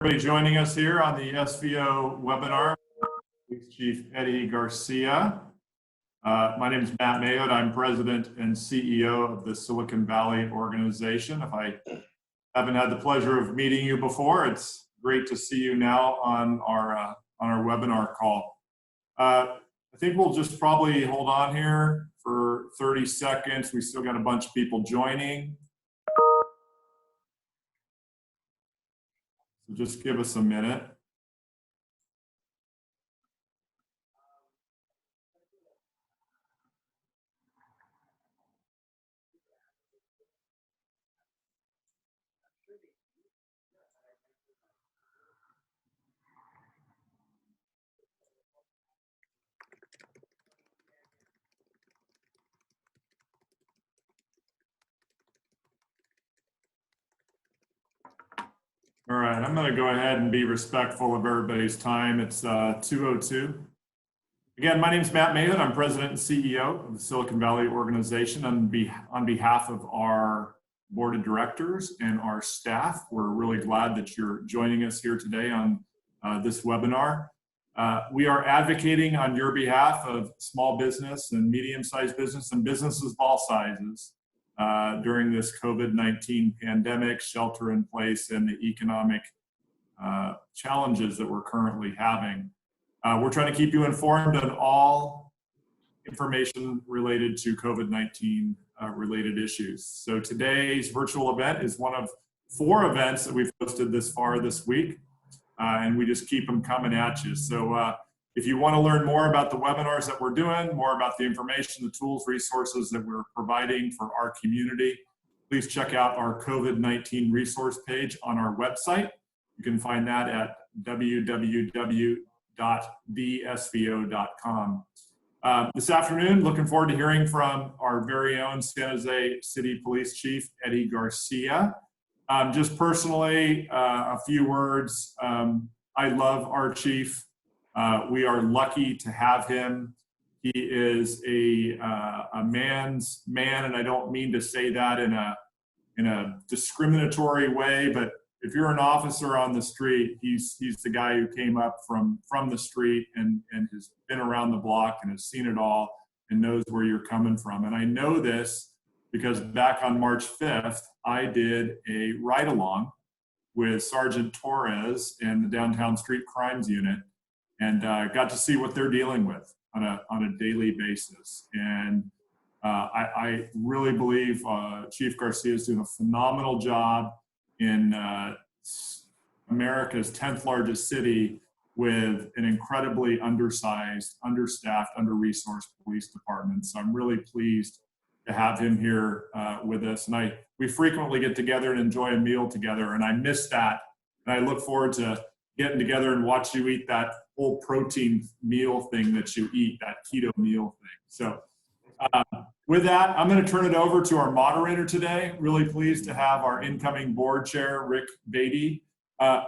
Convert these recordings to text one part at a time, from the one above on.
Everybody joining us here on the SVO webinar, Police Chief Eddie Garcia. My name is Matt Mayotte. I'm President and CEO of the Silicon Valley organization. If I haven't had the pleasure of meeting you before, it's great to see you now on our webinar call. I think we'll just probably hold on here for 30 seconds. We still got a bunch of people joining. So just give us a minute. All right, I'm going to go ahead and be respectful of everybody's time. It's 2:02. Again, my name is Matt Mayotte. I'm President and CEO of the Silicon Valley organization. On behalf of our board of directors and our staff, we're really glad that you're joining us here today on this webinar. We are advocating on your behalf of small business and medium-sized business and businesses of all sizes during this COVID-19 pandemic, shelter in place, and the economic challenges that we're currently having. We're trying to keep you informed on all information related to COVID-19 related issues. So today's virtual event is one of 4 events that we've hosted this far this week, and we just keep them coming at you. So if you want to learn more about the webinars that we're doing, more about the information, the tools, resources that we're providing for our community, please check out our COVID-19 resource page on our website. You can find that at www.thesvo.com. This afternoon, looking forward to hearing from our very own San Jose City Police Chief, Eddie Garcia. Just personally, a few words. I love our chief. We are lucky to have him. He is a man's man, and I don't mean to say that in a discriminatory way, but if you're an officer on the street, he's the guy who came up from the street and has been around the block and has seen it all and knows where you're coming from. And I know this because back on March 5th, I did a ride-along with Sergeant Torres and the Downtown Street Crimes Unit, and got to see what they're dealing with on a daily basis. And I really believe Chief Garcia is doing a phenomenal job in America's 10th largest city with an incredibly undersized, understaffed, under-resourced police department. So I'm really pleased to have him here with us. And we frequently get together and enjoy a meal together, and I miss that. And I look forward to getting together and watch you eat that whole protein meal thing that you eat, that keto meal thing. So with that, I'm going to turn it over to our moderator today. Really pleased to have our incoming board chair, Rick Beatty.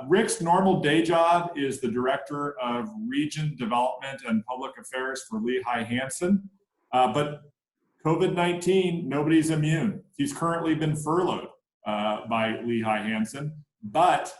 Rick's normal day job is the Director of Region Development and Public Affairs for Lehigh Hanson. But COVID-19, nobody's immune. He's currently been furloughed by Lehigh Hanson, but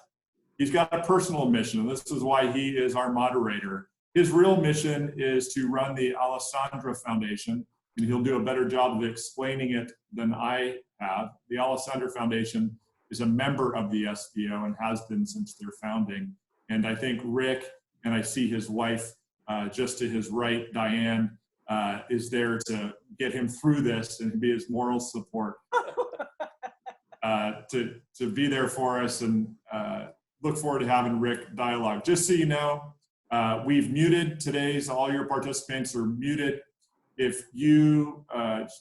he's got a personal mission, and this is why he is our moderator. His real mission is to run the Alessandra Foundation, and he'll do a better job of explaining it than I have. The Alessandra Foundation is a member of the SVO and has been since their founding. And I think Rick, and I see his wife just to his right, Diane, is there to get him through this and be his moral support, to be there for us, and look forward to having Rick dialogue. Just so you know, we've muted all your participants are muted. If you,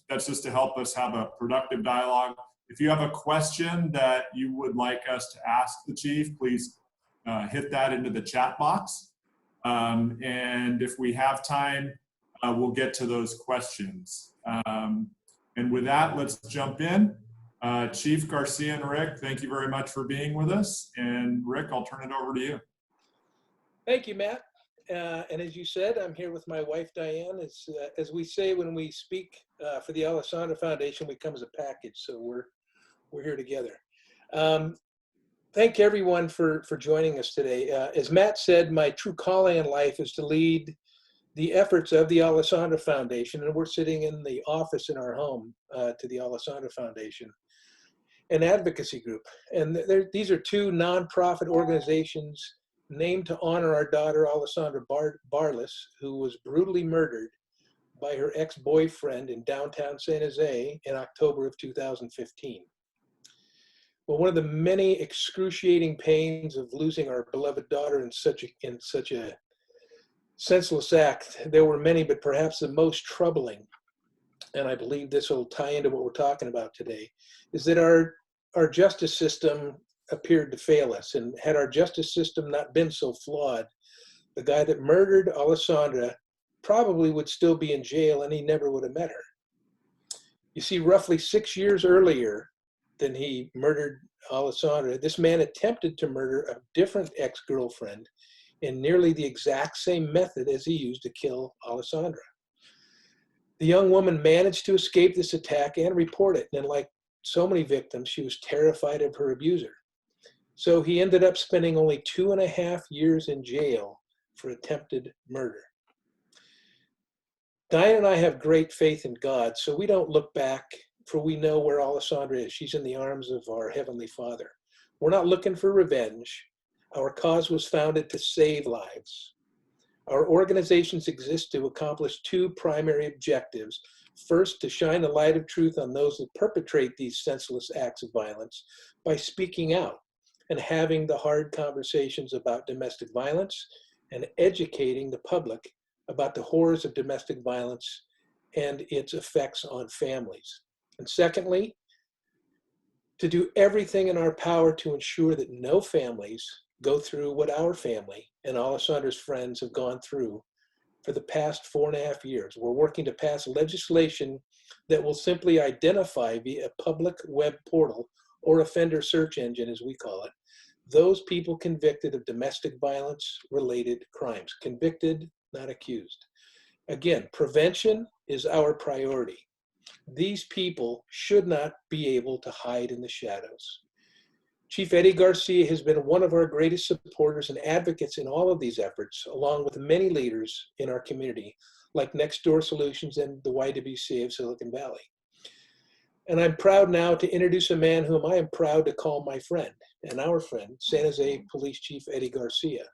that's just to help us have a productive dialogue. If you have a question that you would like us to ask the chief, please hit that into the chat box. And if we have time, we'll get to those questions. And with that, let's jump in. Chief Garcia and Rick, thank you very much for being with us. And Rick, I'll turn it over to you. Thank you, Matt. And as you said, I'm here with my wife, Diane. As we say when we speak for the Alessandra Foundation, we come as a package, so we're here together. Thank everyone for joining us today. As Matt said, my true calling in life is to lead the efforts of the Alessandra Foundation, and we're sitting in the office in our home to the Alessandra Foundation, an advocacy group. And these are two nonprofit organizations named to honor our daughter, Alessandra Barlis, who was brutally murdered by her ex-boyfriend in downtown San Jose in October of 2015. Well, one of the many excruciating pains of losing our beloved daughter in such a senseless act, there were many, but perhaps the most troubling, and I believe this will tie into what we're talking about today, is that our justice system appeared to fail us. And had our justice system not been so flawed, the guy that murdered Alessandra probably would still be in jail and he never would have met her. You see, roughly 6 years earlier than he murdered Alessandra, this man attempted to murder a different ex-girlfriend in nearly the exact same method as he used to kill Alessandra. The young woman managed to escape this attack and report it. And like so many victims, she was terrified of her abuser. So he ended up spending only 2.5 years in jail for attempted murder. Diane and I have great faith in God, so we don't look back, for we know where Alessandra is. She's in the arms of our Heavenly Father. We're not looking for revenge. Our cause was founded to save lives. Our organizations exist to accomplish two primary objectives. First, to shine the light of truth on those that perpetrate these senseless acts of violence by speaking out and having the hard conversations about domestic violence and educating the public about the horrors of domestic violence and its effects on families. And secondly, to do everything in our power to ensure that no families go through what our family and Alessandra's friends have gone through for the past 4.5 years. We're working to pass legislation that will simply identify via a public web portal or offender search engine, as we call it, those people convicted of domestic violence related crimes. Convicted, not accused. Again, prevention is our priority. These people should not be able to hide in the shadows. Chief Eddie Garcia has been one of our greatest supporters and advocates in all of these efforts, along with many leaders in our community, like Next Door Solutions and the YWCA of Silicon Valley. And I'm proud now to introduce a man whom I am proud to call my friend and our friend, San Jose Police Chief Eddie Garcia.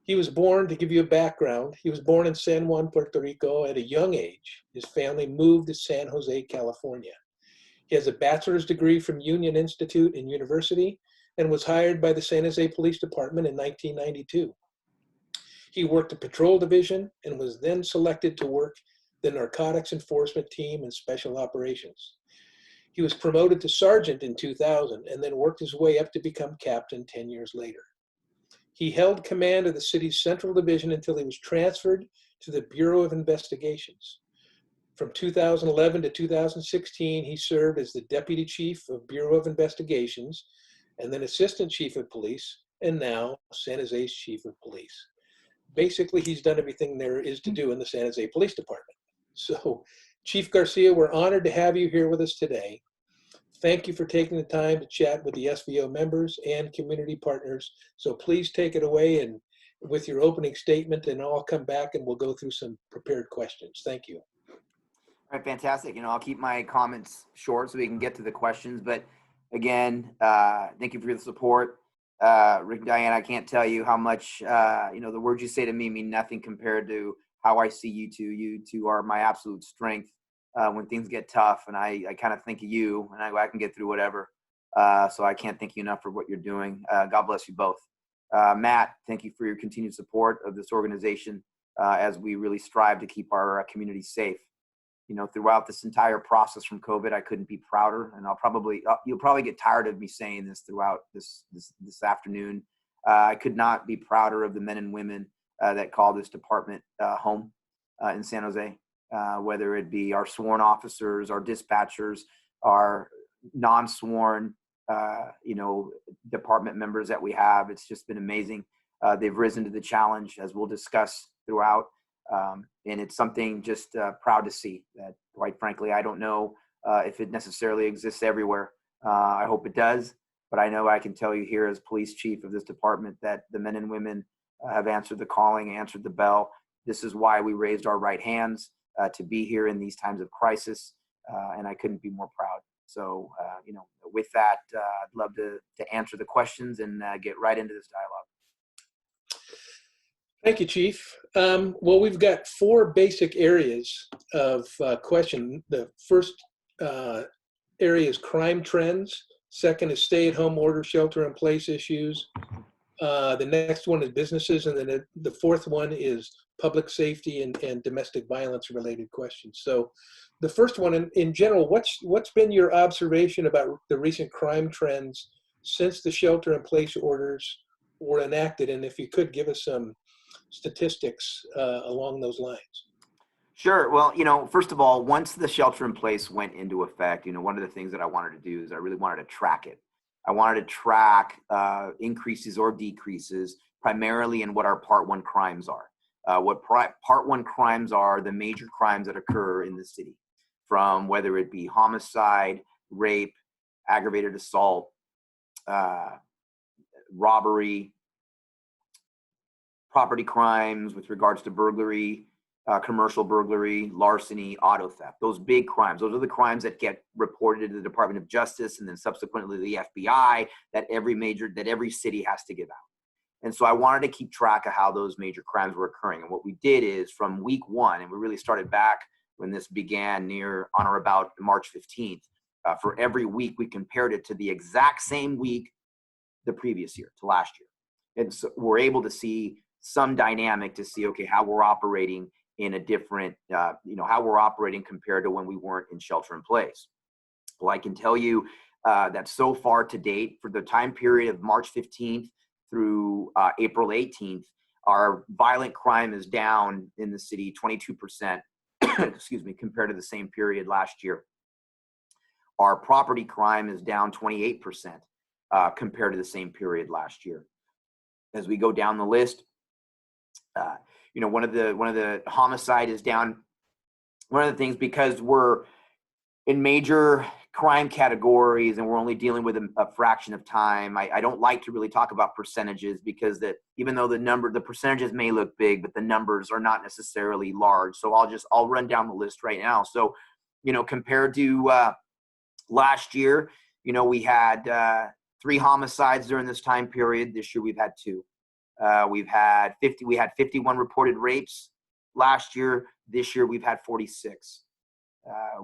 He was born, to give you a background, he was born in San Juan, Puerto Rico at a young age. His family moved to San Jose, California. He has a bachelor's degree from Union Institute and University and was hired by the San Jose Police Department in 1992. He worked the patrol division and was then selected to work the narcotics enforcement team and special operations. He was promoted to sergeant in 2000 and then worked his way up to become captain 10 years later. He held command of the city's central division until he was transferred to the Bureau of Investigations. From 2011 to 2016, he served as the Deputy Chief of Bureau of Investigations and then Assistant Chief of Police, and now San Jose's Chief of Police. Basically, he's done everything there is to do in the San Jose Police Department. So, Chief Garcia, we're honored to have you here with us today. Thank you for taking the time to chat with the SVO members and community partners. So please take it away and with your opening statement, and I'll come back and we'll go through some prepared questions. Thank you. All right, fantastic. I'll keep my comments short so we can get to the questions. But again, thank you for the support. Rick and Diane, I can't tell you how much, the words you say to me mean nothing compared to how I see you two. You two are my absolute strength when things get tough. And I kind of think of you and I can get through whatever. So I can't thank you enough for what you're doing. God bless you both. Matt, thank you for your continued support of this organization as we really strive to keep our community safe. Throughout this entire process from COVID, I couldn't be prouder, and you'll probably get tired of me saying this throughout this afternoon. I could not be prouder of the men and women that call this department home in San Jose, whether it be our sworn officers, our dispatchers, our non-sworn, department members that we have. It's just been amazing. They've risen to the challenge, as we'll discuss throughout. And it's something just proud to see that, quite frankly, I don't know if it necessarily exists everywhere. I hope it does. but I know I can tell you here as police chief of this department that the men and women have answered the calling, answered the bell. This is why we raised our right hands to be here in these times of crisis, and I couldn't be more proud. So, with that, I'd love to answer the questions and get right into this dialogue. Thank you, Chief. Well, we've got 4 basic areas of question. The first area is crime trends. Second is stay-at-home order, shelter-in-place issues. The next one is businesses, and then the fourth one is public safety and domestic violence-related questions. So, the first one, in general, what's been your observation about the recent crime trends since the shelter-in-place orders were enacted? And if you could give us some statistics along those lines. Sure. Well, first of all, once the shelter in place went into effect, one of the things that I wanted to do is I really wanted to track it. I wanted to track increases or decreases primarily in what our Part 1 crimes are. Part 1 crimes are the major crimes that occur in the city, from whether it be homicide, rape, aggravated assault, robbery, property crimes with regards to burglary, commercial burglary, larceny, auto theft. Those big crimes, those are the crimes that get reported to the Department of Justice and then subsequently the FBI that every city has to give out. And so I wanted to keep track of how those major crimes were occurring. And what we did is from week 1, and we really started back when this began on or about March 15th, for every week we compared it to the exact same week the previous year, to last year. And so we're able to see some dynamic to see, okay, how we're operating in a different, how we're operating compared to when we weren't in shelter in place. Well, I can tell you that so far to date, for the time period of March 15th through April 18th, our violent crime is down in the city 22%, excuse me, compared to the same period last year. Our property crime is down 28% compared to the same period last year. As we go down the list, one of the homicide is down. One of the things, because we're in major crime categories and we're only dealing with a fraction of time, I don't like to really talk about percentages, because that even though the percentages may look big, but the numbers are not necessarily large. So I'll run down the list right now. So, compared to last year, we had 3 homicides during this time period. This year we've had 2. We had 51 reported rapes last year. This year we've had 46.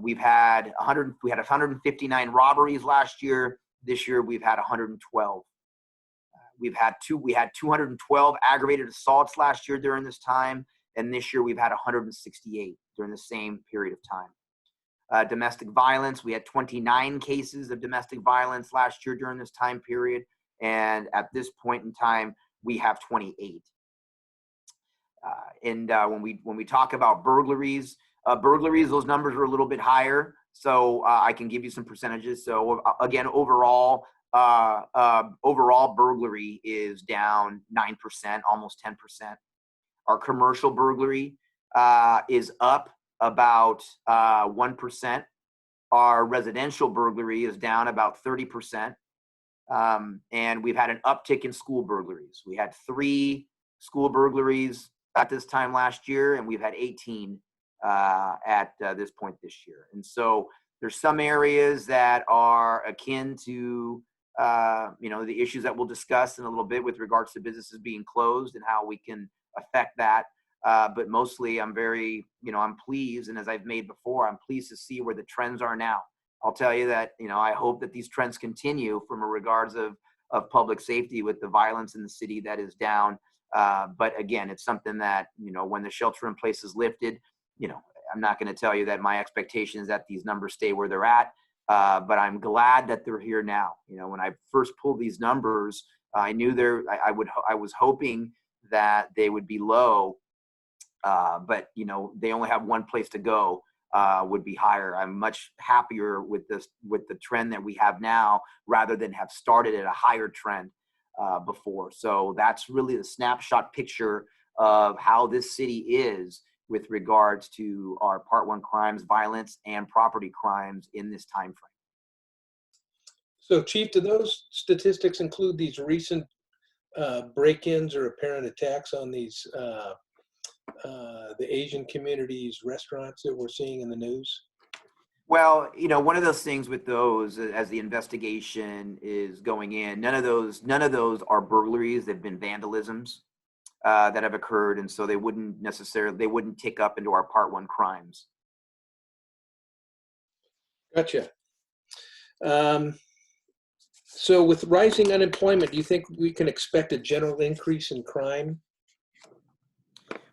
We had 159 robberies last year. This year we've had 112. We had 212 aggravated assaults last year during this time, and this year we've had 168 during the same period of time. Domestic violence, we had 29 cases of domestic violence last year during this time period, and at this point in time we have 28. When we talk about burglaries, those numbers are a little bit higher. So I can give you some percentages. So again, overall burglary is down 9%, almost 10%. Our commercial burglary is up about 1%. Our residential burglary is down about 30%. And we've had an uptick in school burglaries. We had 3 school burglaries at this time last year, and we've had 18 at this point this year. And so there's some areas that are akin to, the issues that we'll discuss in a little bit with regards to businesses being closed and how we can affect that. But mostly I'm I'm pleased. And as I've made before, I'm pleased to see where the trends are now. I'll tell you that, I hope that these trends continue from a regards of public safety with the violence in the city that is down. But again, it's something that, when the shelter in place is lifted, I'm not going to tell you that my expectation is that these numbers stay where they're at. But I'm glad that they're here now. When I first pulled these numbers, I knew I was hoping that they would be low. But, they only have one place to go. Would be higher. I'm much happier with the trend that we have now, rather than have started at a higher trend before. So that's really the snapshot picture of how this city is with regards to our Part 1 crimes, violence, and property crimes in this time frame. So, Chief, do those statistics include these recent break-ins or apparent attacks on these the Asian community's restaurants that we're seeing in the news? Well, one of those things with those, as the investigation is going in, none of those are burglaries. They've been vandalisms that have occurred, and so they wouldn't tick up into our Part 1 crimes. Gotcha. So with rising unemployment, do you think we can expect a general increase in crime?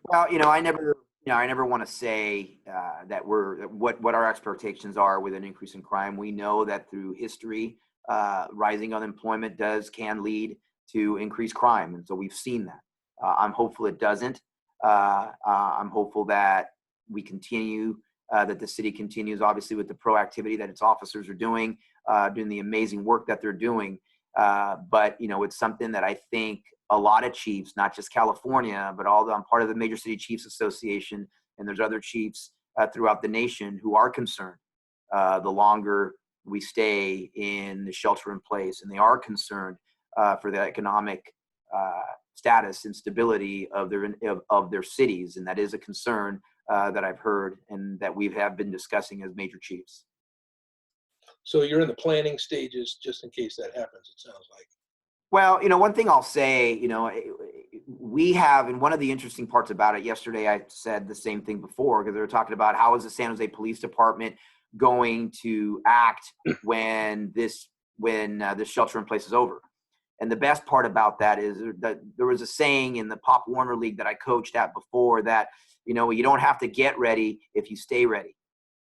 Well, I never want to say that what our expectations are with an increase in crime. We know that through history, rising unemployment can lead to increased crime, and so we've seen that. I'm hopeful it doesn't. I'm hopeful that we continue, that the city continues, obviously, with the proactivity that its officers are doing the amazing work that they're doing. But it's something that I think a lot of chiefs, not just California, but I'm part of the Major City Chiefs Association, and there's other chiefs throughout the nation who are concerned the longer we stay in the shelter in place, and they are concerned for the economic status and stability of their cities, and that is a concern that I've heard and that we have been discussing as major chiefs. So you're in the planning stages just in case that happens, it sounds like. Well, one thing I'll say, we have, and one of the interesting parts about it, yesterday I said the same thing before, because they were talking about how is the San Jose Police Department going to act when this shelter in place is over. And the best part about that is that there was a saying in the Pop Warner League that I coached at before that, you don't have to get ready if you stay ready.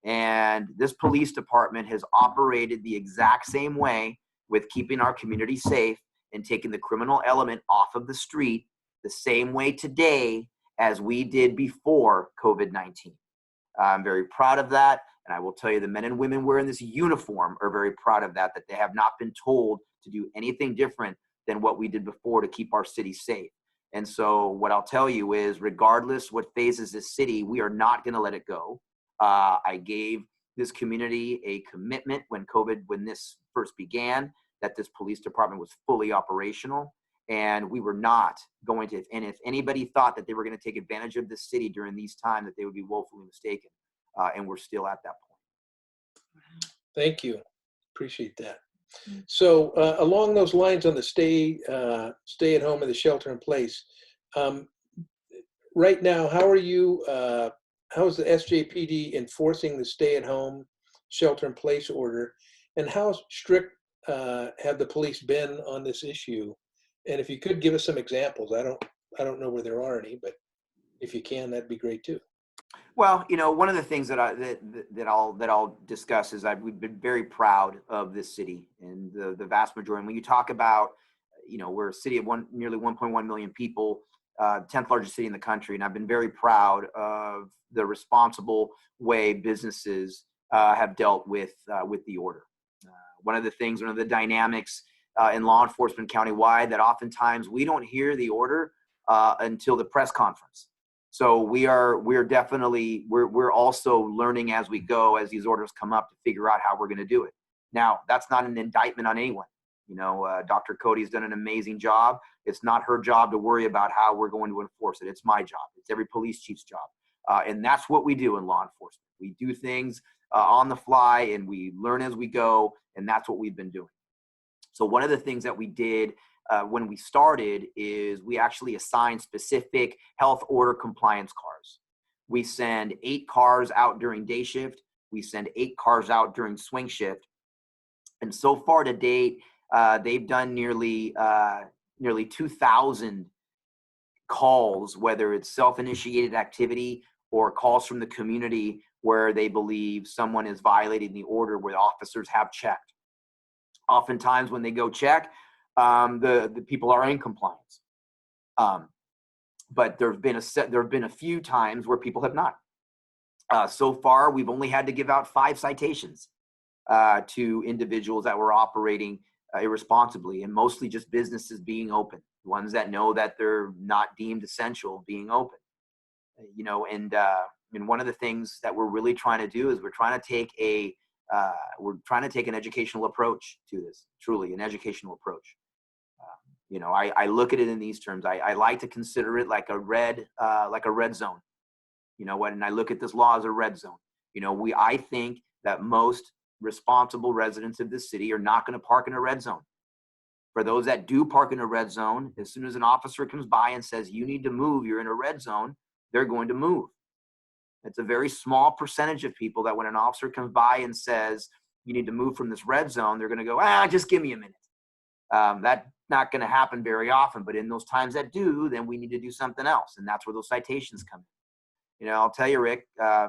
And this police department has operated the exact same way with keeping our community safe and taking the criminal element off of the street the same way today as we did before COVID-19. I'm very proud of that. And I will tell you, the men and women wearing this uniform are very proud of that they have not been told to do anything different than what we did before to keep our city safe. And so what I'll tell you is, regardless what phases this city, we are not going to let it go. I gave this community a commitment when this first began, that this police department was fully operational, and we were not going to, and if anybody thought that they were going to take advantage of this city during these times, that they would be woefully mistaken. And we're still at that point. Thank you. Appreciate that. So along those lines, on the stay at home and the shelter in place, right now, how is the SJPD enforcing the stay at home shelter in place order, and how strict have the police been on this issue? And if you could give us some examples, I don't know where there are any, but if you can, that'd be great too. Well, one of the things that I'll discuss is we've been very proud of this city and the vast majority. And when you talk about, we're a city of nearly 1.1 million people, 10th largest city in the country, and I've been very proud of the responsible way businesses have dealt with the order. One of the dynamics in law enforcement countywide, that oftentimes we don't hear the order until the press conference. So we're definitely also learning as we go, as these orders come up, to figure out how we're going to do it. Now, that's not an indictment on anyone. Dr. Cody's done an amazing job. It's not her job to worry about how we're going to enforce it. It's my job. It's every police chief's job. And that's what we do in law enforcement. We do things on the fly, and we learn as we go, and that's what we've been doing. So one of the things that we did when we started is we actually assigned specific health order compliance cars. We send 8 cars out during day shift. We send 8 cars out during swing shift. And so far to date, they've done nearly 2,000 calls, whether it's self-initiated activity or calls from the community where they believe someone is violating the order, where officers have checked. Oftentimes when they go check, the people are in compliance. But there have been a few times where people have not. So far, we've only had to give out 5 citations to individuals that were operating irresponsibly, and mostly just businesses being open, ones that know that they're not deemed essential being open. And one of the things that we're really trying to do is we're trying to take a we're trying to take an educational approach to this, truly an educational approach. I look at it in these terms. I like to consider it like a red zone. You know what? And I look at this law as a red zone. I think that most responsible residents of this city are not going to park in a red zone. For those that do park in a red zone, as soon as an officer comes by and says, you need to move, you're in a red zone, they're going to move. It's a very small percentage of people that when an officer comes by and says, you need to move from this red zone, they're going to go, just give me a minute. That's not going to happen very often, but in those times that do, then we need to do something else. And that's where those citations come in. I'll tell you, Rick,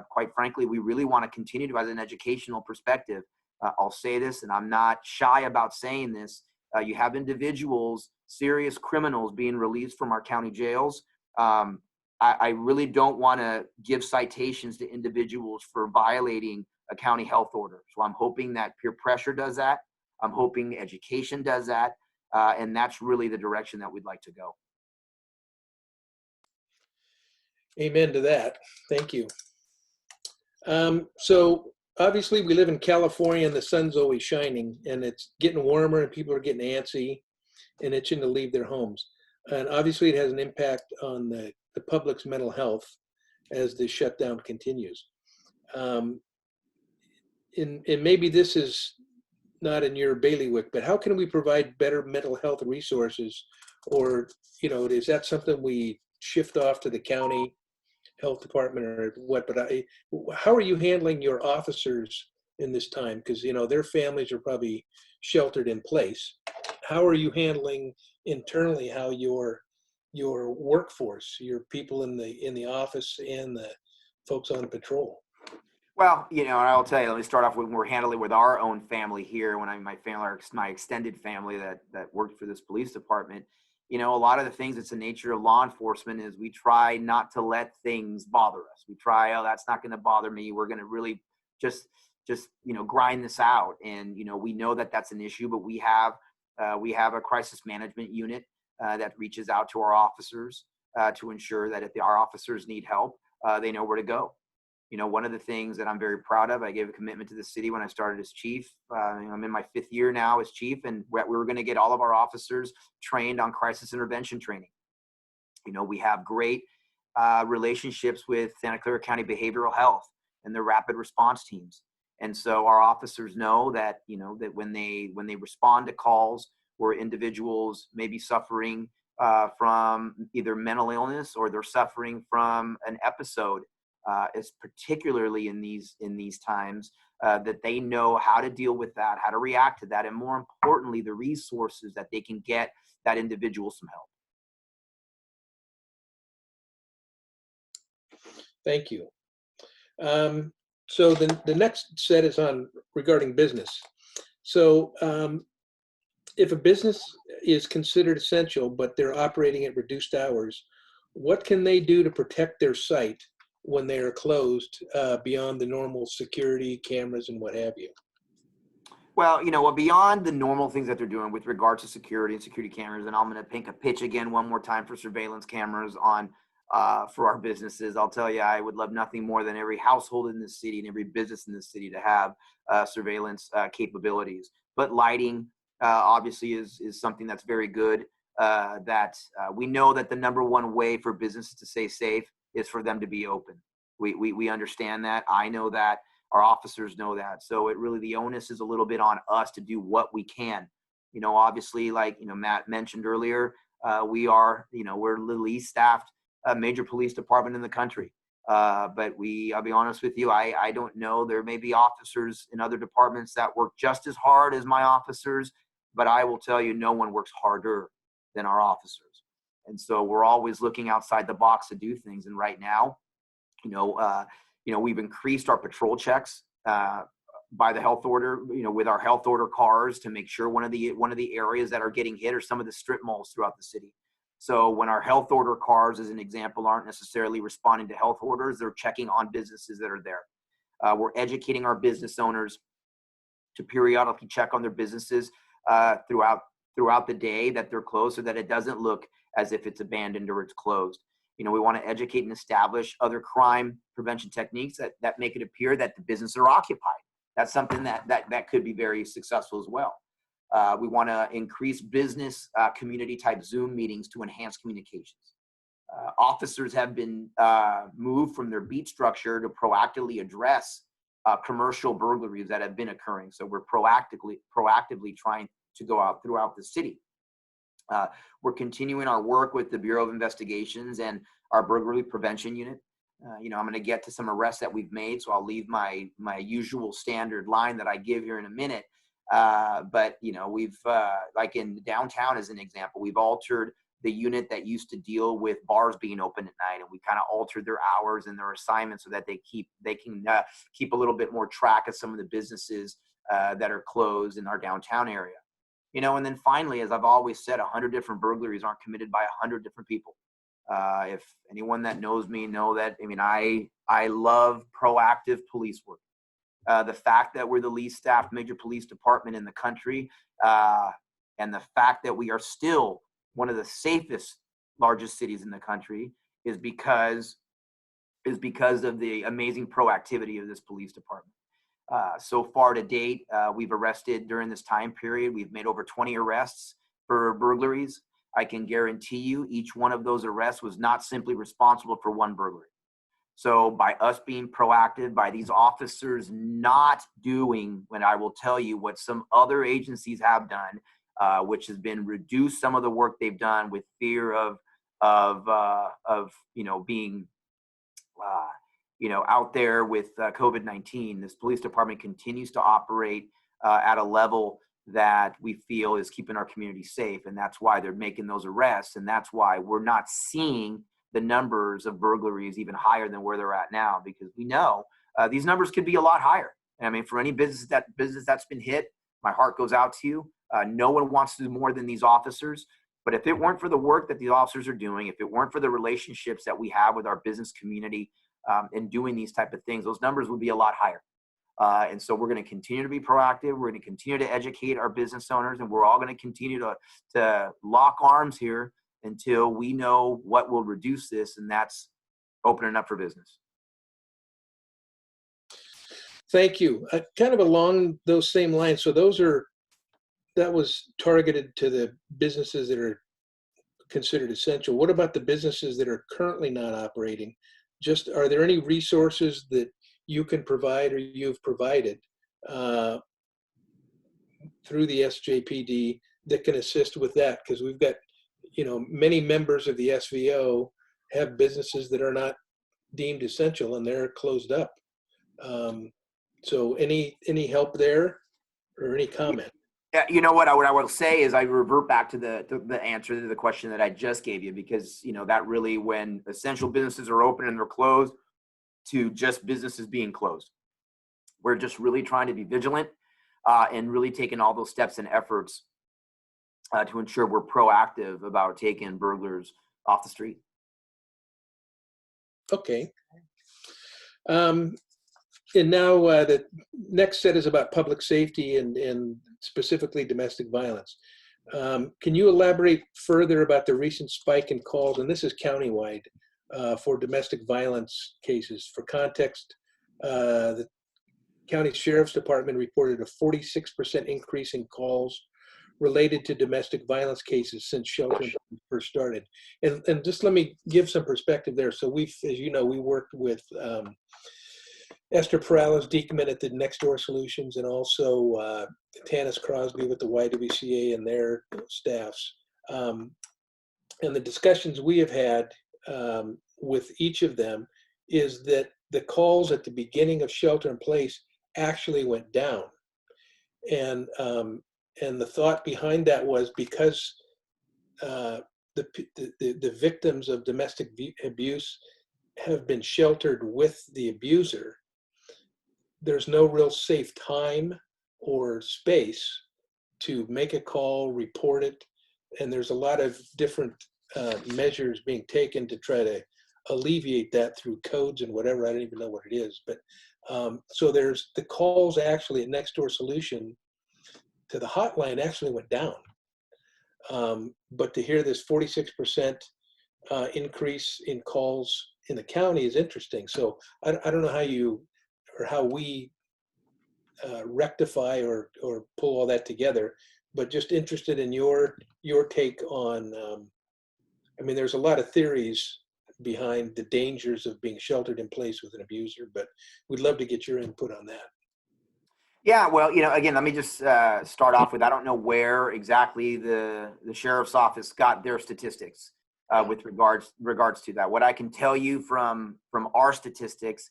quite frankly, we really want to continue to, as an educational perspective, I'll say this, and I'm not shy about saying this. You have individuals, serious criminals being released from our county jails. I really don't want to give citations to individuals for violating a county health order. So I'm hoping that peer pressure does that. I'm hoping education does that. And that's really the direction that we'd like to go. Amen to that. Thank you. So obviously we live in California and the sun's always shining, and it's getting warmer and people are getting antsy and itching to leave their homes. And obviously it has an impact on the public's mental health as the shutdown continues. And maybe this is not in your bailiwick, but how can we provide better mental health resources? Or, is that something we shift off to the county health department or what? But how are you handling your officers in this time? Because, their families are probably sheltered in place. How are you handling internally how your workforce, your people in the office and the folks on patrol? Well, I'll tell you, let me start off with we're handling with our own family here. My extended family that worked for this police department, a lot of the things that's the nature of law enforcement is we try not to let things bother us. We try, that's not going to bother me. We're going to really just grind this out. And, we know that that's an issue, but we have a crisis management unit that reaches out to our officers to ensure that if our officers need help, they know where to go. One of the things that I'm very proud of, I gave a commitment to the city when I started as chief. I'm in my 5th year now as chief, and we were going to get all of our officers trained on crisis intervention training. We have great relationships with Santa Clara County Behavioral Health and their rapid response teams. And so our officers know that, that when they respond to calls where individuals may be suffering from either mental illness or they're suffering from an episode, is particularly in these times, that they know how to deal with that, how to react to that, and more importantly, the resources that they can get that individual some help. Thank you. So the next set is on regarding business. So if a business is considered essential, but they're operating at reduced hours, what can they do to protect their site when they are closed beyond the normal security cameras and what have you? Well, beyond the normal things that they're doing with regards to security and security cameras, and I'm going to paint a pitch again one more time for surveillance cameras on for our businesses. I'll tell you, I would love nothing more than every household in this city and every business in this city to have surveillance capabilities. But lighting obviously is something that's very good. We know that the number one way for businesses to stay safe is for them to be open. We understand that. I know that. Our officers know that. So the onus is a little bit on us to do what we can. Obviously, like, Matt mentioned earlier, we're the least staffed major police department in the country. But I'll be honest with you, I don't know. There may be officers in other departments that work just as hard as my officers, but I will tell you, no one works harder than our officers. And so we're always looking outside the box to do things. And right now, we've increased our patrol checks by the health order, with our health order cars to make sure one of the areas that are getting hit are some of the strip malls throughout the city. So when our health order cars, as an example, aren't necessarily responding to health orders, they're checking on businesses that are there. We're educating our business owners to periodically check on their businesses throughout the day that they're closed, so that it doesn't look as if it's abandoned or it's closed. We want to educate and establish other crime prevention techniques that make it appear that the businesses are occupied. That's something that could be very successful as well. We want to increase business community type Zoom meetings to enhance communications. Officers have been moved from their beat structure to proactively address commercial burglaries that have been occurring. So we're proactively trying to go out throughout the city. We're continuing our work with the Bureau of Investigations and our burglary prevention unit. I'm going to get to some arrests that we've made, so I'll leave my usual standard line that I give here in a minute. But we've like in downtown as an example, we've altered the unit that used to deal with bars being open at night, and we kind of altered their hours and their assignments so that they can keep a little bit more track of some of the businesses that are closed in our downtown area. And then finally, as I've always said, 100 different burglaries aren't committed by 100 different people. If anyone that knows me know that, I love proactive police work. The fact that we're the least staffed major police department in the country, and the fact that we are still one of the safest, largest cities in the country is because of the amazing proactivity of this police department. So far to date, we've arrested during this time period, we've made over 20 arrests for burglaries. I can guarantee you each one of those arrests was not simply responsible for one burglary. So by us being proactive, by these officers not doing, when I will tell you what some other agencies have done, which has been reduce some of the work they've done with fear of being out there with COVID-19. This police department continues to operate at a level that we feel is keeping our community safe, and that's why they're making those arrests, and that's why we're not seeing the numbers of burglaries even higher than where they're at now, because we know these numbers could be a lot higher. For any business that's been hit, my heart goes out to you. No one wants to do more than these officers, but if it weren't for the work that these officers are doing, if it weren't for the relationships that we have with our business community in doing these type of things, those numbers would be a lot higher. And so we're going to continue to be proactive. We're going to continue to educate our business owners, and we're all going to continue to lock arms here until we know what will reduce this, and that's opening up for business. Thank you. Kind of along those same lines. So that was targeted to the businesses that are considered essential. What about the businesses that are currently not operating? Are there any resources that you can provide or you've provided through the SJPD that can assist with that? Because we've got, many members of the SVO have businesses that are not deemed essential and they're closed up. So any help there or any comment? Yeah, you know what I will say is I revert back to the answer to the question that I just gave you, because that really, when essential businesses are open and they're closed, to just businesses being closed, we're just really trying to be vigilant and really taking all those steps and efforts to ensure we're proactive about taking burglars off the street. Okay. And now the next set is about public safety and specifically domestic violence. Can you elaborate further about the recent spike in calls, and this is countywide, for domestic violence cases? For context, the County Sheriff's Department reported a 46% increase in calls related to domestic violence cases since shelter first started. And just let me give some perspective there. So we worked with Esther Perales-Diekman at the Next Door Solutions, and also Tanis Crosby with the YWCA and their staffs. And the discussions we have had with each of them is that the calls at the beginning of shelter in place actually went down. And the thought behind that was because the victims of domestic abuse have been sheltered with the abuser, there's no real safe time or space to make a call, report it, and there's a lot of different measures being taken to try to alleviate that through codes and whatever. I don't even know what it is, but so there's the calls actually at Next Door Solution to the hotline actually went down. But to hear this 46% increase in calls in the county is interesting. So I don't know how we rectify or pull all that together, but just interested in your take on, I mean, there's a lot of theories behind the dangers of being sheltered in place with an abuser, but we'd love to get your input on that. Yeah, well, again, let me just start off with, I don't know where exactly the sheriff's office got their statistics with regards to that. What I can tell you from our statistics,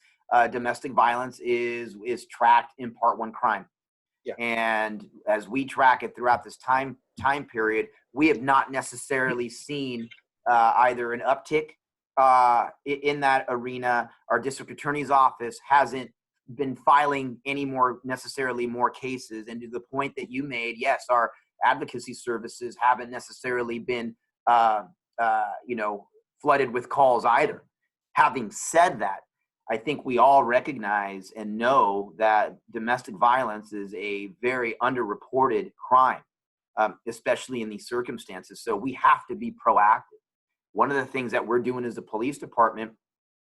domestic violence is tracked in Part 1 crime. Yeah. And as we track it throughout this time period, we have not necessarily seen either an uptick in that arena. Our district attorney's office hasn't been filing any more cases. And to the point that you made, yes, our advocacy services haven't necessarily been flooded with calls either. Having said that, I think we all recognize and know that domestic violence is a very underreported crime, especially in these circumstances. So we have to be proactive. One of the things that we're doing as a police department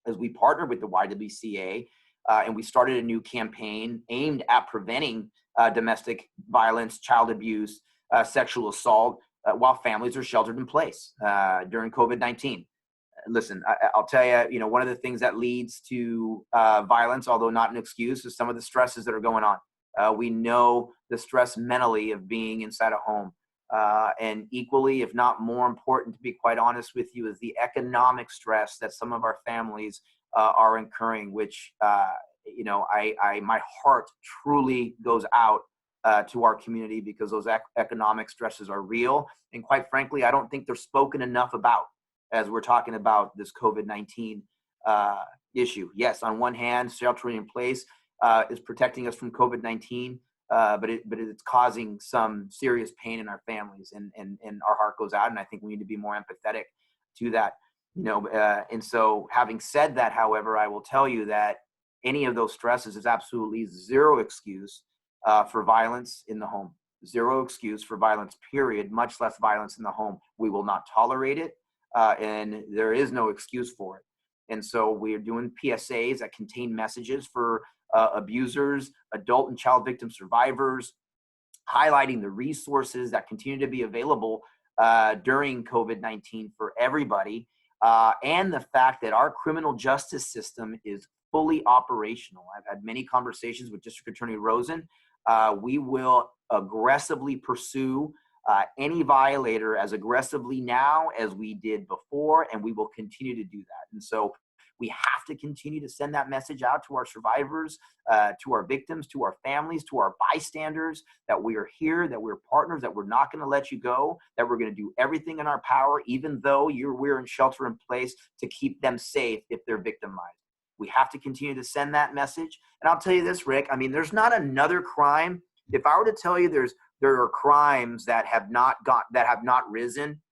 is we partner with the YWCA, and we started a new campaign aimed at preventing domestic violence, child abuse, sexual assault while families are sheltered in place during COVID-19. Listen, I'll tell you, one of the things that leads to violence, although not an excuse, is some of the stresses that are going on. We know the stress mentally of being inside a home. And equally, if not more important, to be quite honest with you, is the economic stress that some of our families are incurring, which, my heart truly goes out to our community, because those economic stresses are real. And quite frankly, I don't think they're spoken enough about as we're talking about this COVID-19 issue. Yes, on one hand, sheltering in place is protecting us from COVID-19, but it's causing some serious pain in our families, and our heart goes out. And I think we need to be more empathetic to that. And so having said that, however, I will tell you that any of those stresses is absolutely zero excuse for violence in the home. Zero excuse for violence, period, much less violence in the home. We will not tolerate it, and there is no excuse for it. And so we're doing PSAs that contain messages for abusers, adult and child victim survivors, highlighting the resources that continue to be available during COVID-19 for everybody, and the fact that our criminal justice system is fully operational. I've had many conversations with District Attorney Rosen. We will aggressively pursue any violator as aggressively now as we did before, and we will continue to do that. And so we have to continue to send that message out to our survivors, to our victims, to our families, to our bystanders, that we are here, that we're partners, that we're not going to let you go, that we're going to do everything in our power, even though we're in shelter in place, to keep them safe if they're victimized. We have to continue to send that message. And I'll tell you this, Rick, I mean, there's not another crime. If I were to tell you there are crimes that have not risen,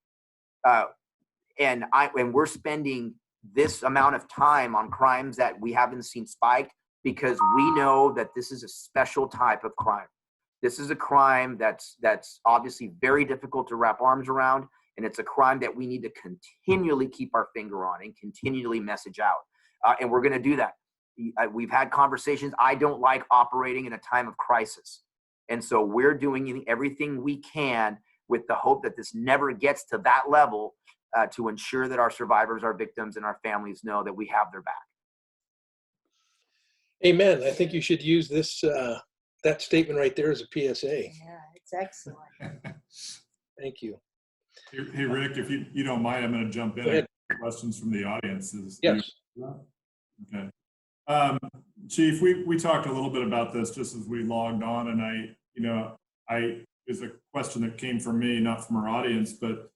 and we're spending this amount of time on crimes that we haven't seen spike, because we know that this is a special type of crime. This is a crime that's obviously very difficult to wrap arms around, and it's a crime that we need to continually keep our finger on and continually message out. And we're going to do that. We've had conversations. I don't like operating in a time of crisis. And so we're doing everything we can with the hope that this never gets to that level, to ensure that our survivors, our victims, and our families know that we have their back. Amen. I think you should use this that statement right there as a PSA. Yeah, it's excellent. Thank you. Hey, Rick, if you don't mind, I'm going to jump in. Go ahead. Questions from the audience. Yes. Okay. Chief, we talked a little bit about this just as we logged on, and is a question that came from me, not from our audience, but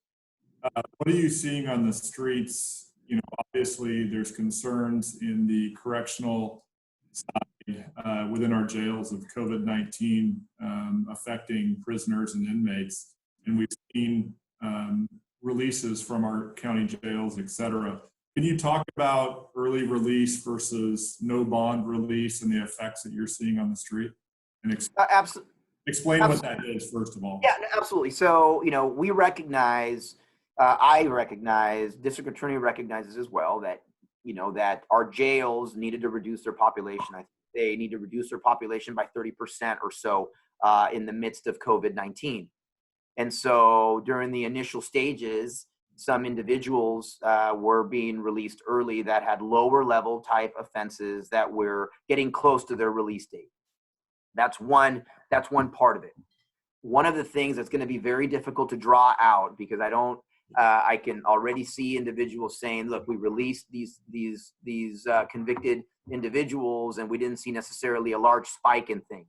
what are you seeing on the streets? Obviously there's concerns in the correctional side within our jails of COVID-19 affecting prisoners and inmates, and we've seen releases from our county jails, et cetera. Can you talk about early release versus no bond release and the effects that you're seeing on the street? And explain what that is, first of all. Yeah, absolutely. So, we recognize, I recognize, District Attorney recognizes as well that, that our jails needed to reduce their population. I think they need to reduce their population by 30% or so in the midst of COVID-19. And so during the initial stages, some individuals were being released early that had lower level type offenses that were getting close to their release date. That's one part of it. One of the things that's going to be very difficult to draw out, because I can already see individuals saying, look, we released these convicted individuals and we didn't see necessarily a large spike in things.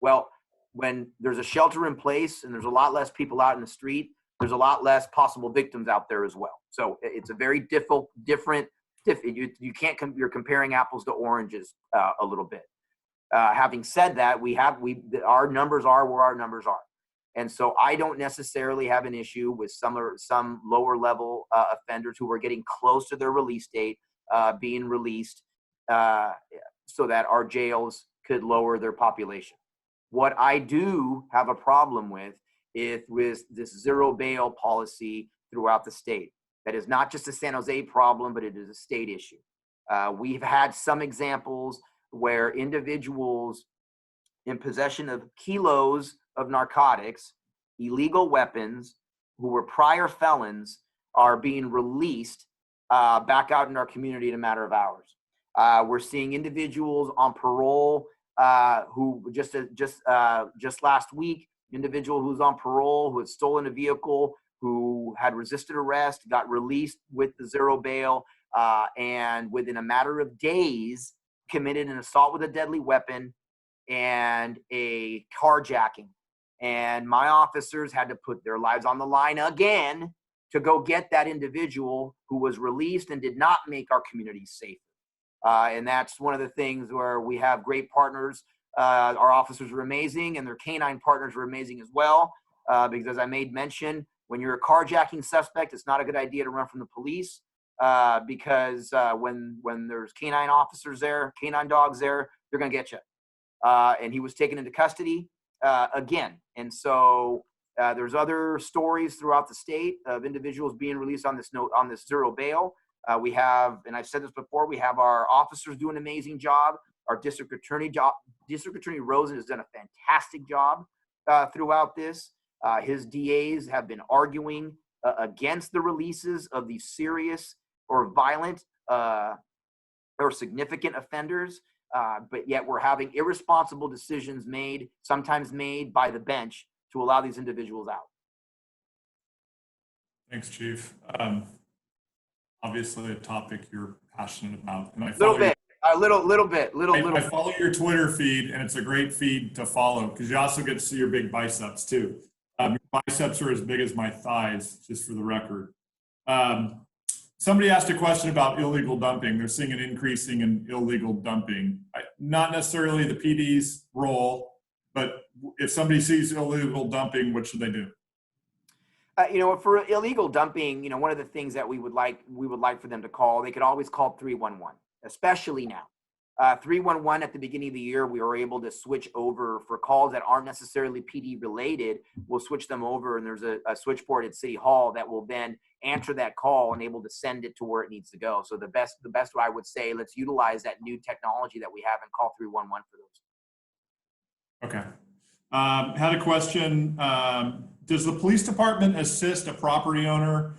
Well, when there's a shelter in place and there's a lot less people out in the street, there's a lot less possible victims out there as well. So it's a very different. You can't. You're comparing apples to oranges a little bit. Having said that, our numbers are where our numbers are, and so I don't necessarily have an issue with some lower level offenders who are getting close to their release date being released, so that our jails could lower their population. What I do have a problem with is with this zero bail policy throughout the state. That is not just a San Jose problem, but it is a state issue. We've had some examples where individuals in possession of kilos of narcotics, illegal weapons, who were prior felons, are being released back out in our community in a matter of hours. We're seeing individuals on parole who just last week, individual who's on parole, who had stolen a vehicle, who had resisted arrest, got released with the zero bail, and within a matter of days committed an assault with a deadly weapon and a carjacking. And my officers had to put their lives on the line again to go get that individual who was released and did not make our community safe. And that's one of the things where we have great partners. Our officers are amazing, and their canine partners are amazing as well. Because as I made mention, when you're a carjacking suspect, it's not a good idea to run from the police. Because when there's canine officers there, canine dogs there, they're going to get you. And he was taken into custody again. And so there's other stories throughout the state of individuals being released on this zero bail. We have, and I've said this before, we have our officers do an amazing job. Our District Attorney Rosen has done a fantastic job throughout this. His DAs have been arguing against the releases of these serious or violent or significant offenders, but yet we're having irresponsible decisions sometimes made by the bench to allow these individuals out. Thanks, Chief. Obviously a topic you're passionate about. And I follow your Twitter feed, and it's a great feed to follow because you also get to see your big biceps too. Your biceps are as big as my thighs, just for the record. Somebody asked a question about illegal dumping. They're seeing an increasing in illegal dumping. Not necessarily the PD's role, but if somebody sees illegal dumping, what should they do? For illegal dumping, one of the things that we would like for them to call, they could always call 311, especially now. 311 at the beginning of the year, we were able to switch over for calls that aren't necessarily PD related. We'll switch them over, and there's a switchboard at City Hall that will then answer that call and able to send it to where it needs to go. So the best I would say, let's utilize that new technology that we have and call 311 for those. Okay. Had a question. Does the police department assist a property owner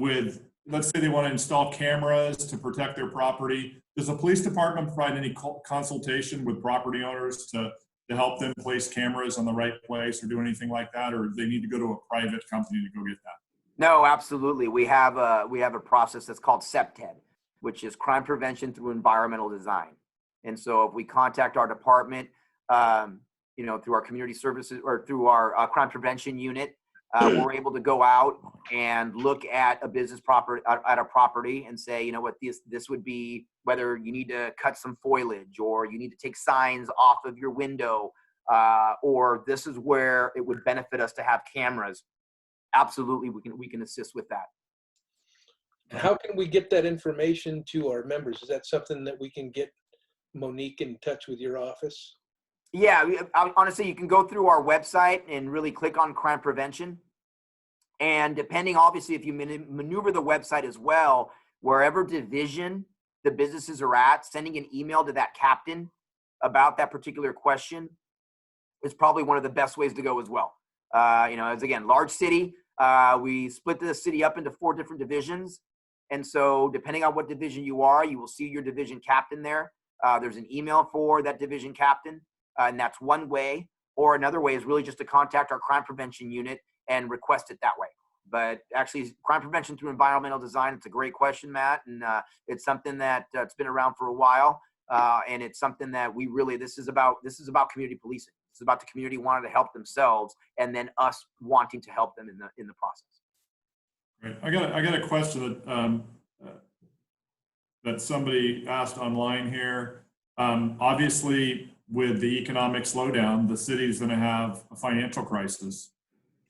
with, let's say they want to install cameras to protect their property? Does the police department provide any consultation with property owners to help them place cameras on the right place or do anything like that? Or do they need to go to a private company to go get that? No, absolutely. We have a process that's called CPTED, which is crime prevention through environmental design. And so if we contact our department, through our community services or through our crime prevention unit, we're able to go out and look at a business property and say, you know what, this would be, whether you need to cut some foliage or you need to take signs off of your window, or this is where it would benefit us to have cameras. Absolutely, we can assist with that. How can we get that information to our members? Is that something that we can get Monique in touch with your office? Yeah, honestly, you can go through our website and really click on crime prevention. And depending, obviously, if you maneuver the website as well, wherever division the businesses are at, sending an email to that captain about that particular question is probably one of the best ways to go as well. As again, large city, we split the city up into 4 different divisions. And so depending on what division you are, you will see your division captain there. There's an email for that division captain, and that's one way. Or another way is really just to contact our crime prevention unit and request it that way. But actually, crime prevention through environmental design, it's a great question, Matt. And it's something that it's been around for a while. And it's something that this is about community policing. It's about the community wanting to help themselves and then us wanting to help them in the process. Right. I got a question that somebody asked online here. Obviously, with the economic slowdown, the city's going to have a financial crisis,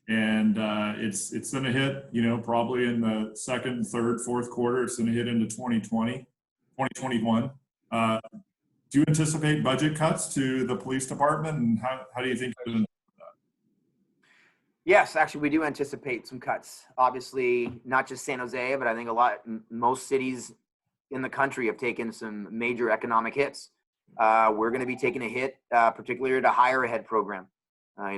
and it's going to hit, probably in the second, third, fourth quarter. It's going to hit into 2020, 2021. Do you anticipate budget cuts to the police department, and how do you think you're going to do that? Yes, actually, we do anticipate some cuts. Obviously, not just San Jose, but I think most cities in the country have taken some major economic hits. We're going to be taking a hit, particularly to higher ed program.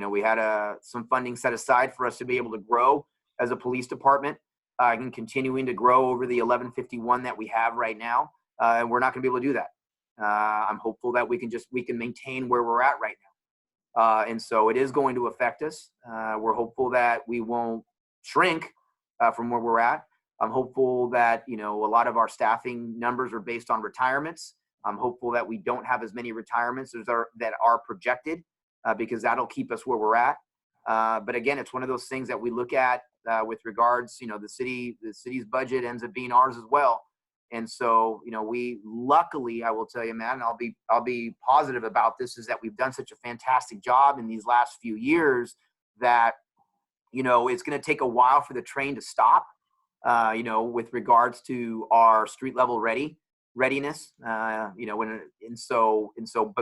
We had some funding set aside for us to be able to grow as a police department, and continuing to grow over the 1151 that we have right now, and we're not going to be able to do that. I'm hopeful that we can maintain where we're at right now. And so it is going to affect us. We're hopeful that we won't shrink from where we're at. I'm hopeful that, a lot of our staffing numbers are based on retirements. I'm hopeful that we don't have as many retirements that are projected, because that'll keep us where we're at. But again, it's one of those things that we look at with regards, the city's budget ends up being ours as well. And so, we luckily, I will tell you, Matt, and I'll be positive about this, is that we've done such a fantastic job in these last few years that, it's going to take a while for the train to stop, with regards to our street level readiness, but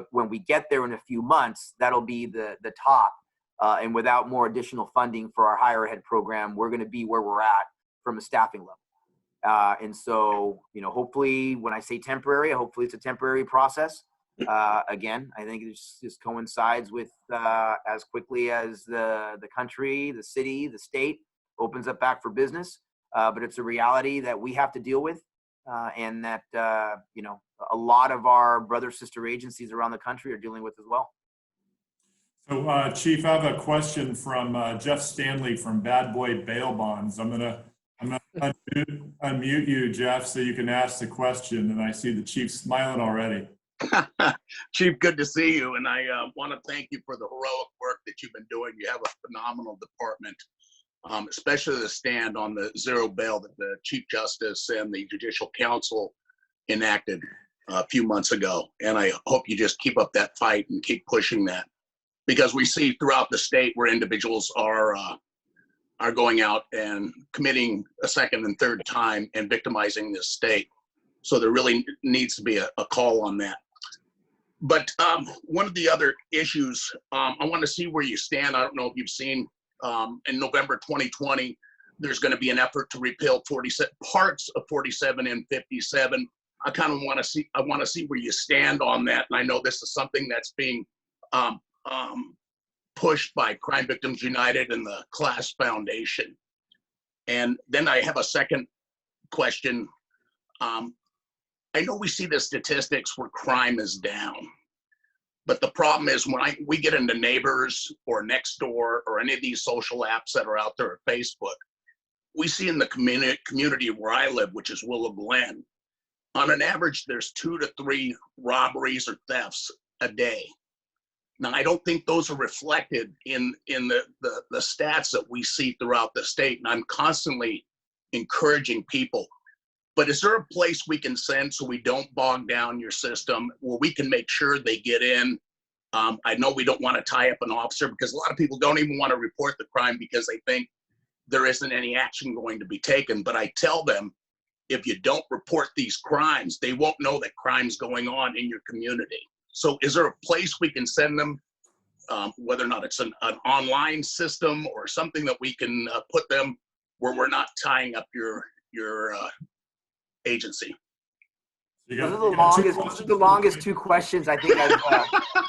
when we get there in a few months, that'll be the top. And without more additional funding for our higher ed program, we're going to be where we're at from a staffing level. And so, hopefully when I say temporary, hopefully it's a temporary process. Again, I think it just coincides with as quickly as the country, the city, the state opens up back for business. But it's a reality that we have to deal with, and that, a lot of our brother sister agencies around the country are dealing with as well. So, Chief, I have a question from Jeff Stanley from Bad Boy Bail Bonds. I'm gonna unmute you, Jeff, so you can ask the question. And I see the Chief smiling already. Chief, good to see you. And I want to thank you for the heroic work that you've been doing. You have a phenomenal department, especially the stand on the zero bail that the Chief Justice and the Judicial Council enacted a few months ago. And I hope you just keep up that fight and keep pushing that, because we see throughout the state where individuals are going out and committing a second and third time and victimizing this state. So there really needs to be a call on that. But one of the other issues, I want to see where you stand. I don't know if you've seen in November 2020, there's going to be an effort to repeal parts of 47 and 57. I kind of want to see where you stand on that. And I know this is something that's being pushed by Crime Victims United and the Class Foundation. And then I have a second question. I know we see the statistics where crime is down, but the problem is when we get into Neighbors or Nextdoor or any of these social apps that are out there at Facebook, we see in the community where I live, which is Willow Glen, on an average, there's 2 to 3 robberies or thefts a day. Now, I don't think those are reflected in the stats that we see throughout the state, and I'm constantly encouraging people. But is there a place we can send so we don't bog down your system, where we can make sure they get in? I know we don't want to tie up an officer, because a lot of people don't even want to report the crime because they think there isn't any action going to be taken. But I tell them, if you don't report these crimes, they won't know that crime's going on in your community. So is there a place we can send them, whether or not it's an online system or something that we can put them where we're not tying up your agency? You Those got, are the you got two longest. Those are questions. the longest two questions I think I've.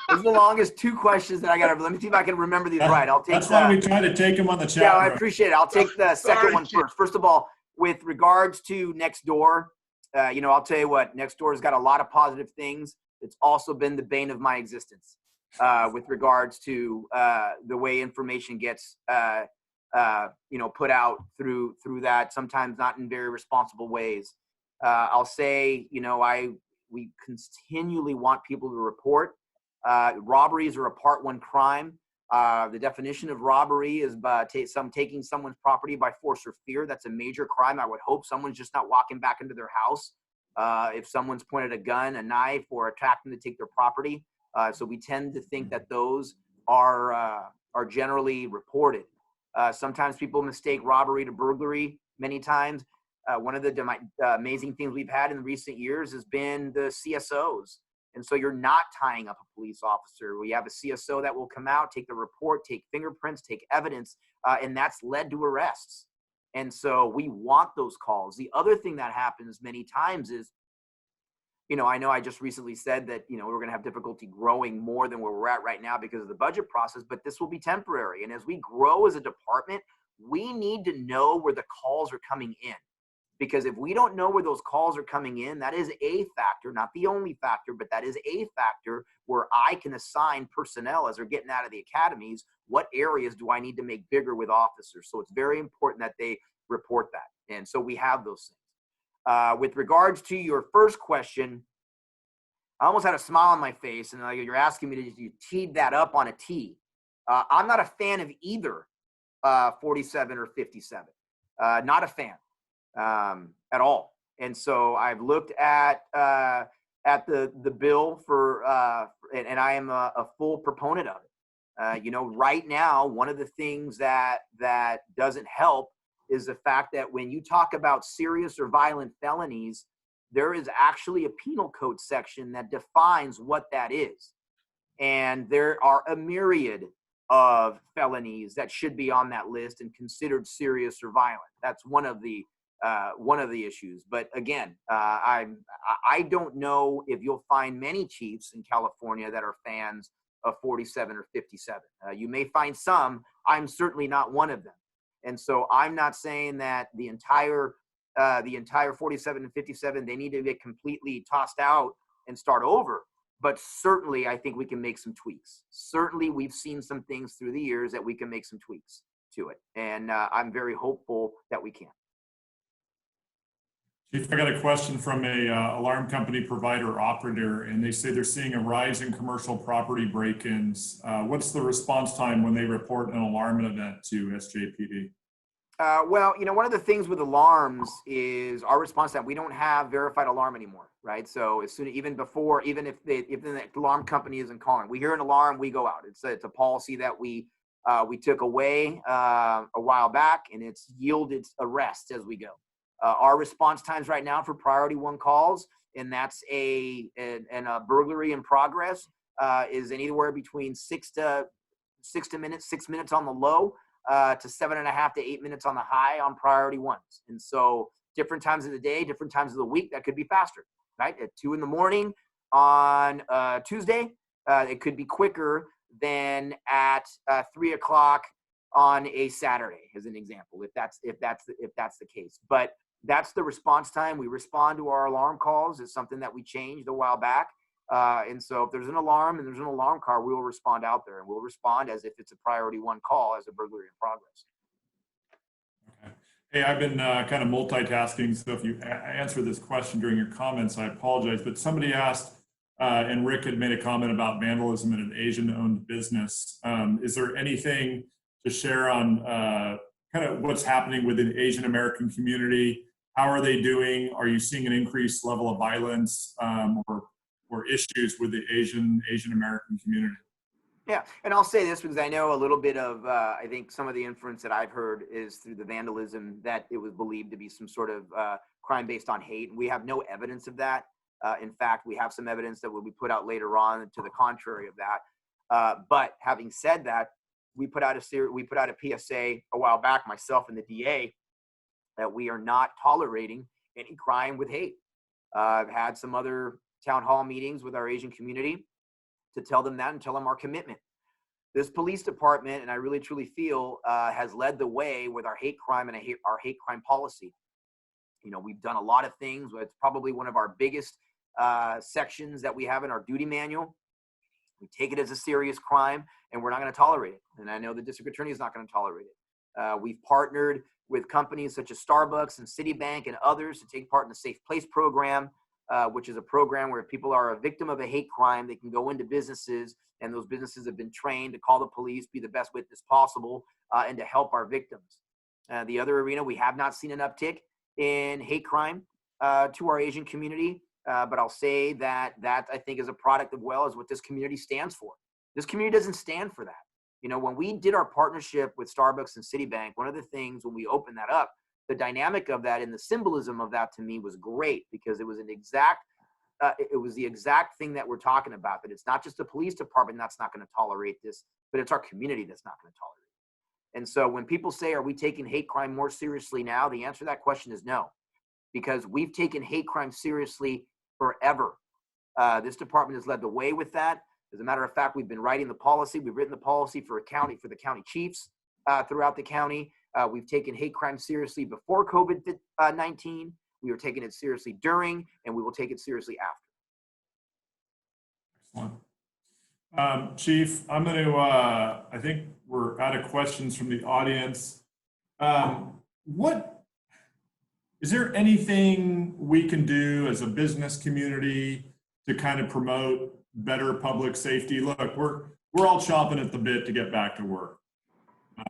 Those are the longest two questions that I got. Let me see if I can remember these right. I'll take. That's why we try to take them on the chat Yeah, I room. appreciate it. I'll take the second Sorry, one Chief. first. First of all, with regards to Nextdoor, I'll tell you what, Nextdoor has got a lot of positive things. It's also been the bane of my existence with regards to the way information gets, put out through that, sometimes not in very responsible ways. I'll say, we continually want people to report. Robberies are a Part 1 crime. The definition of robbery is taking someone's property by force or fear. That's a major crime. I would hope someone's just not walking back into their house if someone's pointed a gun, a knife, or attacked them to take their property. So we tend to think that those are generally reported. Sometimes people mistake robbery to burglary. Many times, one of the amazing things we've had in recent years has been the CSOs. And so you're not tying up a police officer. We have a CSO that will come out, take the report, take fingerprints, take evidence, and that's led to arrests. And so we want those calls. The other thing that happens many times is, I know I just recently said that, we're going to have difficulty growing more than where we're at right now because of the budget process, but this will be temporary. And as we grow as a department, we need to know where the calls are coming in. Because if we don't know where those calls are coming in, that is a factor, not the only factor, but that is a factor where I can assign personnel as they're getting out of the academies. What areas do I need to make bigger with officers? So it's very important that they report that. And so we have those things. With regards to your first question, I almost had a smile on my face, and you're asking me to you teed that up on a tee. I'm not a fan of either 47 or 57. Not a fan. At all. And so I've looked at the bill for and I am a full proponent of it. Right now, one of the things that doesn't help is the fact that when you talk about serious or violent felonies, there is actually a penal code section that defines what that is. And there are a myriad of felonies that should be on that list and considered serious or violent. That's one of the issues. But again, I don't know if you'll find many chiefs in California that are fans of 47 or 57. You may find some. I'm certainly not one of them. And so I'm not saying that the entire 47 and 57, they need to get completely tossed out and start over. But certainly, I think we can make some tweaks. Certainly, we've seen some things through the years that we can make some tweaks to it. And I'm very hopeful that we can. Chief, I got a question from a alarm company provider operator, and they say they're seeing a rise in commercial property break-ins. What's the response time when they report an alarm event to SJPD? Well, one of the things with alarms is our response time. We don't have verified alarm anymore, right? So as soon, even if the alarm company isn't calling, we hear an alarm, we go out. It's a policy that we took away a while back, and it's yielded arrests as we go. Our response times right now for priority 1 calls, and that's a burglary in progress, is anywhere between 6 minutes on the low, to 7.5 to 8 minutes on the high on priority 1s. And so different times of the day, different times of the week, that could be faster, right? At 2 a.m. on Tuesday, it could be quicker than at 3 o'clock on a Saturday, as an example, if that's the case. But that's the response time. We respond to our alarm calls. It's something that we changed a while back. And so if there's an alarm and there's an alarm car, we will respond out there, and we'll respond as if it's a priority 1 call as a burglary in progress. Okay. Hey, I've been kind of multitasking, so if you answer this question during your comments, I apologize. But somebody asked, and Rick had made a comment about vandalism in an Asian-owned business. Is there anything to share on kind of what's happening within the Asian American community? How are they doing? Are you seeing an increased level of violence or issues with the Asian American community? Yeah, and I'll say this because I know a little bit of, I think some of the inference that I've heard is through the vandalism that it was believed to be some sort of crime based on hate. We have no evidence of that. In fact, we have some evidence that will be put out later on to the contrary of that. But having said that, we put out a PSA a while back, myself and the DA, that we are not tolerating any crime with hate. I've had some other town hall meetings with our Asian community to tell them that and tell them our commitment. This police department, and I really truly feel, has led the way with our hate crime and our hate crime policy. You know, we've done a lot of things. It's probably one of our biggest sections that we have in our duty manual. We take it as a serious crime, and we're not going to tolerate it. And I know the district attorney is not going to tolerate it. We've partnered with companies such as Starbucks and Citibank and others to take part in the Safe Place program, which is a program where people are a victim of a hate crime. They can go into businesses, and those businesses have been trained to call the police, be the best witness possible, and to help our victims. The other arena, we have not seen an uptick in hate crime to our Asian community, but I'll say that I think is a product of well is what this community stands for. This community doesn't stand for that. You know, when we did our partnership with Starbucks and Citibank, one of the things when we opened that up, the dynamic of that and the symbolism of that to me was great, because it was the exact thing that we're talking about, that it's not just the police department that's not going to tolerate this, but it's our community that's not going to tolerate it. And so when people say, are we taking hate crime more seriously now? The answer to that question is no, because we've taken hate crime seriously forever. This department has led the way with that. As a matter of fact, we've been writing the policy. We've written the policy for the county chiefs throughout the county. We've taken hate crime seriously before COVID-19. We were taking it seriously during, and we will take it seriously after. Excellent. Chief, I'm going to, I think we're out of questions from the audience. Is there anything we can do as a business community to kind of promote better public safety? Look, we're all chomping at the bit to get back to work.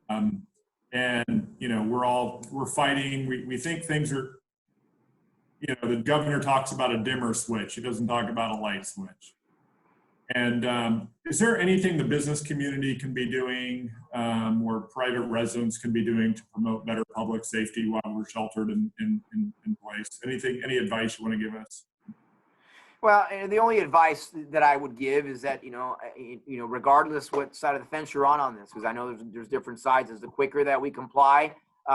And, you know, we're fighting. We think things are, you know, the governor talks about a dimmer switch. He doesn't talk about a light switch. And is there anything the business community can be doing, or private residents can be doing to promote better public safety while we're sheltered in place? Any advice you want to give us? Well, the only advice that I would give is that, you know, regardless what side of the fence you're on this, because I know there's different sides, is the quicker that we comply,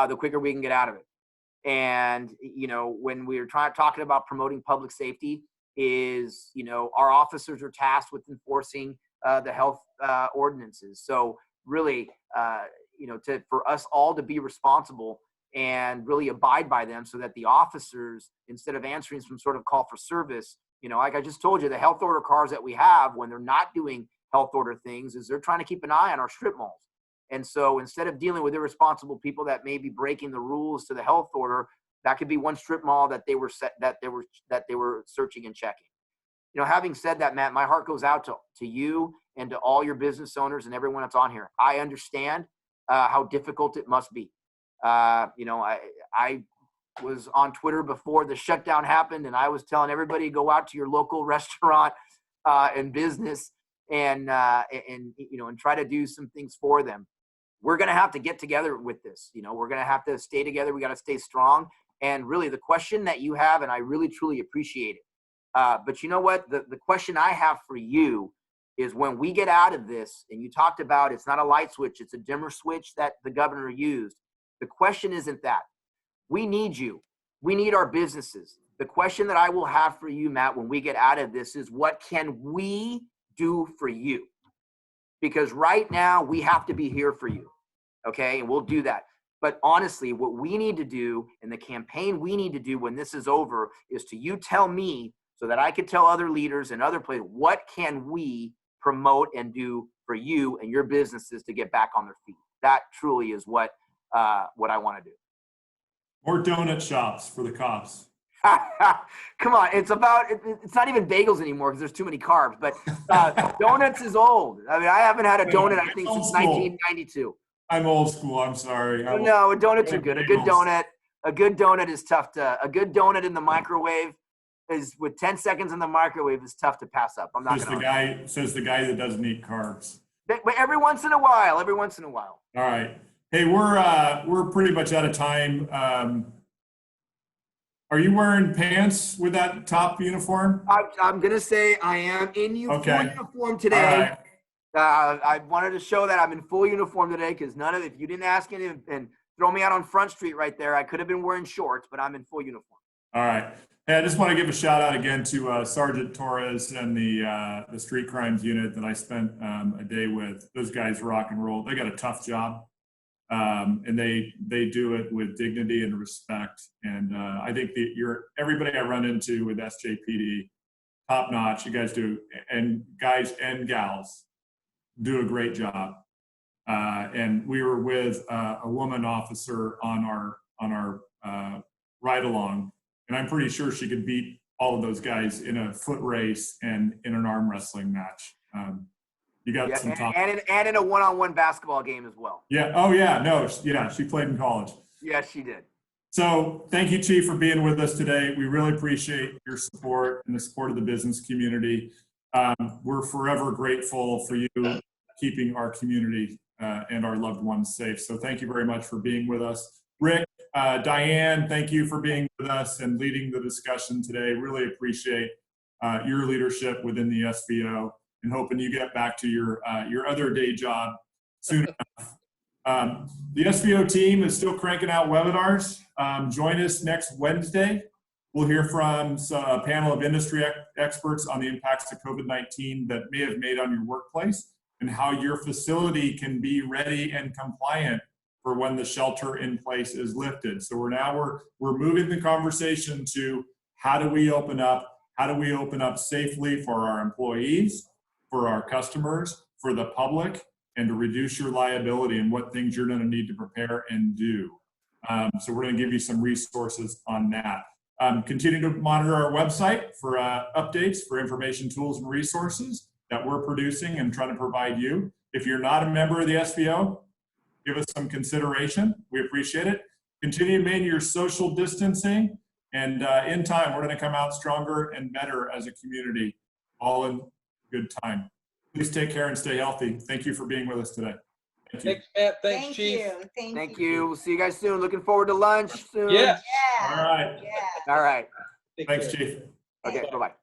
the quicker we can get out of it. And, you know, when we're talking about promoting public safety, is, you know, our officers are tasked with enforcing the health ordinances. So really, you know, for us all to be responsible and really abide by them, so that the officers, instead of answering some sort of call for service, you know, like I just told you, the health order cars that we have, when they're not doing health order things, is they're trying to keep an eye on our strip malls. And so instead of dealing with irresponsible people that may be breaking the rules to the health order, that could be one strip mall that they were searching and checking. You know, having said that, Matt, my heart goes out to you and to all your business owners and everyone that's on here. I understand how difficult it must be. You know, I was on Twitter before the shutdown happened, and I was telling everybody, go out to your local restaurant and business and you know, and try to do some things for them. We're going to have to get together with this. You know, we're going to have to stay together. We got to stay strong. And really, the question that you have, and I really truly appreciate it. But you know what? The question I have for you is, when we get out of this, and you talked about it's not a light switch, it's a dimmer switch that the governor used. The question isn't that. We need you. We need our businesses. The question that I will have for you, Matt, when we get out of this is, what can we do for you? Because right now we have to be here for you. Okay. And we'll do that. But honestly, what we need to do, and the campaign we need to do when this is over, is to you tell me, so that I could tell other leaders and other places, what can we promote and do for you and your businesses to get back on their feet? That truly is what I want to do. More donut shops for the cops. Come on, it's not even bagels anymore because there's too many carbs, but donuts is old. I mean, I haven't had a donut, I think, since 1992. I'm old school, I'm sorry. No, donuts are good. A good donut is tough a good donut in the microwave is, with 10 seconds in the microwave, is tough to pass up. I'm not gonna. Says the guy that doesn't eat carbs. But every once in a while. All right. Hey, we're pretty much out of time. Are you wearing pants with that top uniform? I'm gonna say I am in full uniform today. I wanted to show that I'm in full uniform today, because if you didn't ask any and throw me out on Front Street right there, I could have been wearing shorts, but I'm in full uniform. All right. Hey, I just want to give a shout out again to Sergeant Torres and the street crimes unit that I spent a day with. Those guys rock and roll. They got a tough job, and they do it with dignity and respect. And I think that everybody I run into with SJPD, top notch. You guys do, and guys and gals do a great job. And we were with a woman officer on our ride along. And I'm pretty sure she could beat all of those guys in a foot race and in an arm wrestling match. You got some top. And in a one-on-one basketball game as well. Yeah. Oh, yeah. No. Yeah. She played in college. Yes, she did. So thank you, Chief, for being with us today. We really appreciate your support and the support of the business community. We're forever grateful for you keeping our community and our loved ones safe. So thank you very much for being with us. Rick, Diane, thank you for being with us and leading the discussion today. Really appreciate your leadership within the SVO, and hoping you get back to your other day job soon enough. The SVO team is still cranking out webinars. Join us next Wednesday. We'll hear from a panel of industry experts on the impacts of COVID-19 that may have made on your workplace and how your facility can be ready and compliant for when the shelter in place is lifted. So we're moving the conversation to how do we open up? How do we open up safely for our employees, for our customers, for the public, and to reduce your liability and what things you're going to need to prepare and do. So we're going to give you some resources on that. Continue to monitor our website for updates, for information, tools, and resources that we're producing and trying to provide you. If you're not a member of the SVO, give us some consideration. We appreciate it. Continue to maintain your social distancing, and in time, we're going to come out stronger and better as a community, all in good time. Please take care and stay healthy. Thank you for being with us today. Thank you. Thanks, Matt. Thanks, Chief. Thank you. We'll see you guys soon. Looking forward to lunch soon. Yeah. All right. All right. Take Thanks, care. Chief. Okay. Bye-bye.